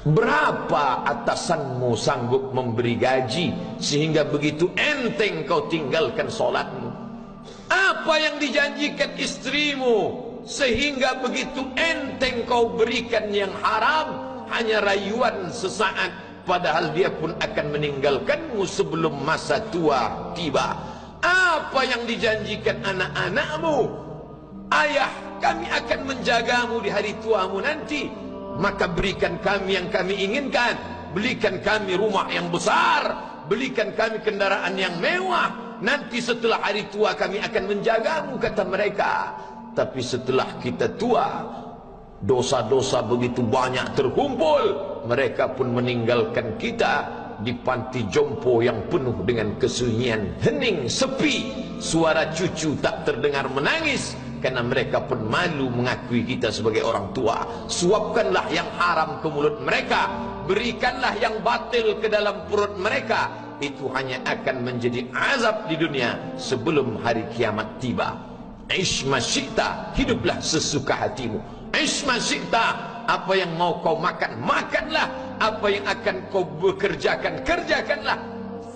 Berapa atasanmu sanggup memberi gaji sehingga begitu enteng kau tinggalkan solatmu? Apa yang dijanjikan istrimu sehingga begitu enteng kau berikan yang haram? Hanya rayuan sesaat, padahal dia pun akan meninggalkanmu sebelum masa tua tiba. Apa yang dijanjikan anak-anakmu? Ayah, kami akan menjagamu di hari tuamu nanti, maka berikan kami yang kami inginkan. Belikan kami rumah yang besar, belikan kami kendaraan yang mewah. Nanti setelah hari tua kami akan menjagamu, kata mereka. Tapi setelah kita tua, dosa-dosa begitu banyak terkumpul, mereka pun meninggalkan kita di panti jompo yang penuh dengan kesunyian, hening, sepi. Suara cucu tak terdengar menangis, karena mereka pun malu mengakui kita sebagai orang tua. Suapkanlah yang haram ke mulut mereka, berikanlah yang batil ke dalam perut mereka. Itu hanya akan menjadi azab di dunia sebelum hari kiamat tiba. Ish masyikta, hiduplah sesuka hatimu. Ish masyikta, apa yang mau kau makan, makanlah. Apa yang akan kau bekerjakan, kerjakanlah.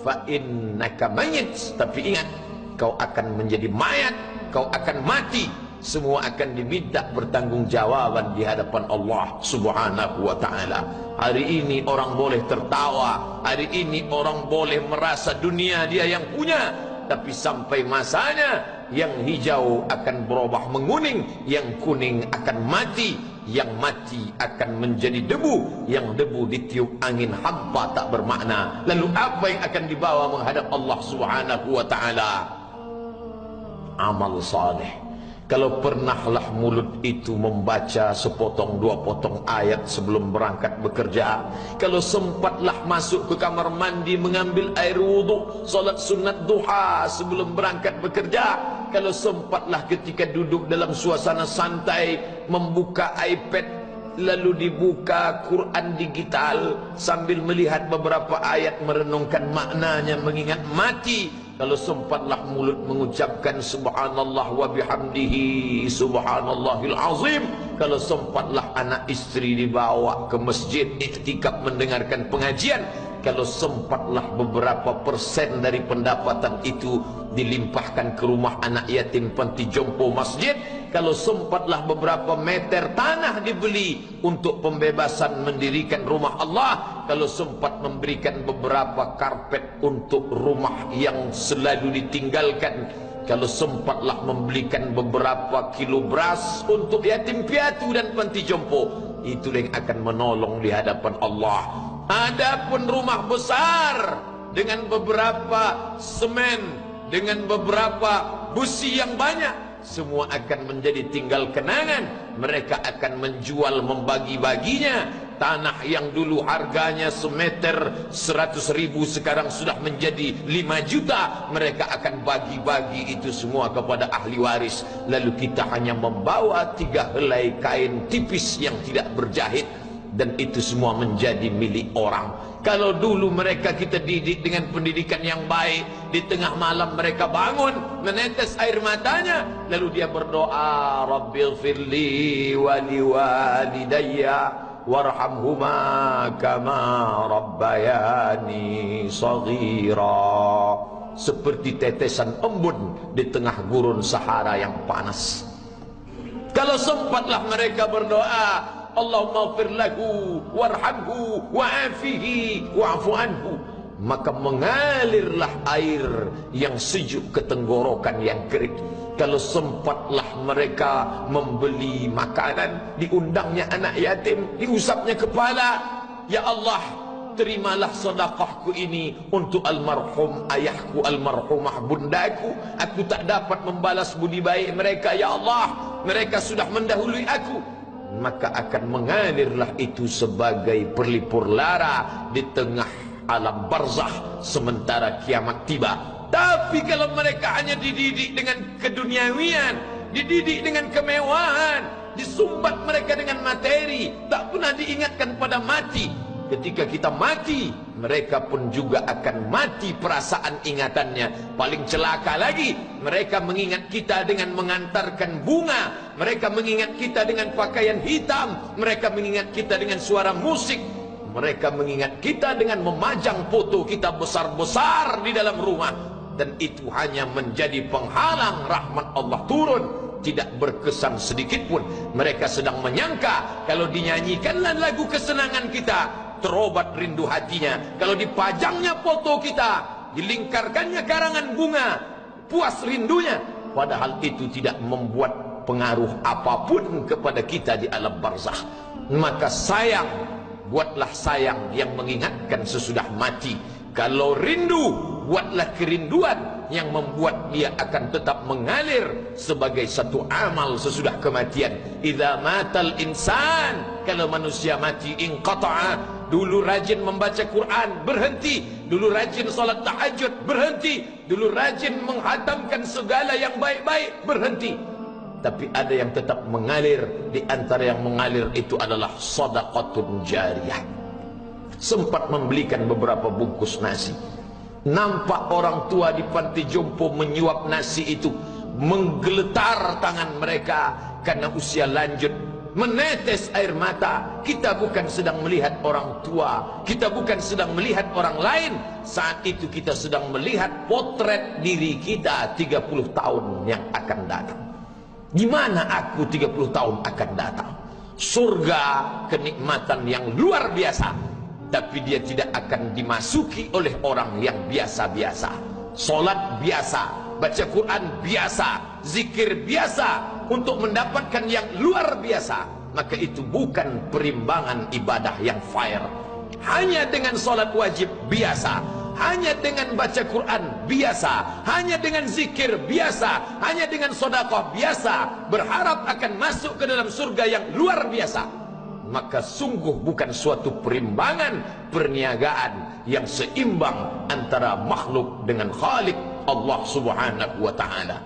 Fa innaka mayyit, tapi ingat, kau akan menjadi mayat, kau akan mati. Semua akan diminta bertanggungjawab di hadapan Allah Subhanahu wa ta'ala. Hari ini orang boleh tertawa, hari ini orang boleh merasa dunia dia yang punya, tapi sampai masanya yang hijau akan berubah menguning, yang kuning akan mati, yang mati akan menjadi debu, yang debu ditiup angin hampa tak bermakna. Lalu apa yang akan dibawa menghadap Allah Subhanahu wa ta'ala? Amal saleh. Kalau pernahlah mulut itu membaca sepotong dua potong ayat sebelum berangkat bekerja, kalau sempatlah masuk ke kamar mandi mengambil air wudhu, solat sunat duha sebelum berangkat bekerja, kalau sempatlah ketika duduk dalam suasana santai membuka iPad lalu dibuka Quran digital sambil melihat beberapa ayat merenungkan maknanya mengingat mati, kalau sempatlah mulut mengucapkan subhanallah wa bihamdihi subhanallahil azim, kalau sempatlah anak istri dibawa ke masjid iktikaf mendengarkan pengajian, kalau sempatlah beberapa persen dari pendapatan itu dilimpahkan ke rumah anak yatim panti jompo masjid, kalau sempatlah beberapa meter tanah dibeli untuk pembebasan mendirikan rumah Allah, kalau sempat memberikan beberapa karpet untuk rumah yang selalu ditinggalkan, kalau sempatlah membelikan beberapa kilo beras untuk yatim piatu dan panti jompo, itulah yang akan menolong di hadapan Allah. Adapun rumah besar dengan beberapa semen, dengan beberapa busi yang banyak, semua akan menjadi tinggal kenangan. Mereka akan menjual, membagi-baginya. Tanah yang dulu harganya semeter 100.000 sekarang sudah menjadi 5 juta. Mereka akan bagi-bagi itu semua kepada ahli waris. Lalu kita hanya membawa 3 helai kain tipis yang tidak berjahit, dan itu semua menjadi milik orang. Kalau dulu mereka kita didik dengan pendidikan yang baik, di tengah malam mereka bangun menetes air matanya, lalu dia berdoa, Rabbighfirli wa liwalidayya warhamhuma kama rabbayani shaghira, seperti tetesan embun di tengah gurun Sahara yang panas. Kalau sempatlah mereka berdoa, Allahumma ighfir lahu warhamhu wa'afihi wa'fu anhu, maka mengalirlah air yang sejuk ke tenggorokan yang kering. Kalau sempatlah mereka membeli makanan, diundangnya anak yatim, diusapnya kepala, ya Allah, terimalah sedekahku ini untuk almarhum ayahku, almarhumah bundaku. Aku tak dapat membalas budi baik mereka, ya Allah, mereka sudah mendahului aku. Maka akan mengalirlah itu sebagai perlipur lara di tengah alam barzakh sementara kiamat tiba. Tapi kalau mereka hanya dididik dengan keduniawian, dididik dengan kemewahan, disumbat mereka dengan materi, tak pernah diingatkan pada mati. Ketika kita mati, mereka pun juga akan mati perasaan ingatannya. Paling celaka lagi, mereka mengingat kita dengan mengantarkan bunga, mereka mengingat kita dengan pakaian hitam, mereka mengingat kita dengan suara musik. Mereka mengingat kita dengan memajang foto kita besar-besar di dalam rumah, dan itu hanya menjadi penghalang rahmat Allah turun. Tidak berkesan sedikit pun. Mereka sedang menyangka kalau dinyanyikanlah lagu kesenangan kita, terobat rindu hatinya. Kalau dipajangnya foto kita, dilingkarkannya karangan bunga, puas rindunya. Padahal itu tidak membuat pengaruh apapun kepada kita di alam barzakh. Maka sayang, buatlah sayang yang mengingatkan sesudah mati. Kalau rindu, buatlah kerinduan yang membuat dia akan tetap mengalir sebagai satu amal sesudah kematian. Idza matal insan, kalau manusia mati, inqata'a. Dulu rajin membaca Quran, berhenti. Dulu rajin salat tahajud, berhenti. Dulu rajin menghatamkan segala yang baik-baik, berhenti. Tapi ada yang tetap mengalir. Di antara yang mengalir itu adalah sadaqatun jariyah. Sempat membelikan beberapa bungkus nasi. Nampak orang tua di panti jompo menyuap nasi itu, menggeletar tangan mereka karena usia lanjut, menetes air mata. Kita bukan sedang melihat orang tua, kita bukan sedang melihat orang lain. Saat itu kita sedang melihat potret diri kita 30 tahun yang akan datang. Di mana aku 30 tahun akan datang? Surga, kenikmatan yang luar biasa, tapi dia tidak akan dimasuki oleh orang yang biasa-biasa. Solat biasa, baca Quran biasa, zikir biasa, untuk mendapatkan yang luar biasa. Maka itu bukan perimbangan ibadah yang fair. Hanya dengan solat wajib biasa, hanya dengan baca Quran biasa, hanya dengan zikir biasa, hanya dengan sedekah biasa, berharap akan masuk ke dalam surga yang luar biasa, maka sungguh bukan suatu perimbangan perniagaan yang seimbang antara makhluk dengan Khalik Allah Subhanahu wa ta'ala.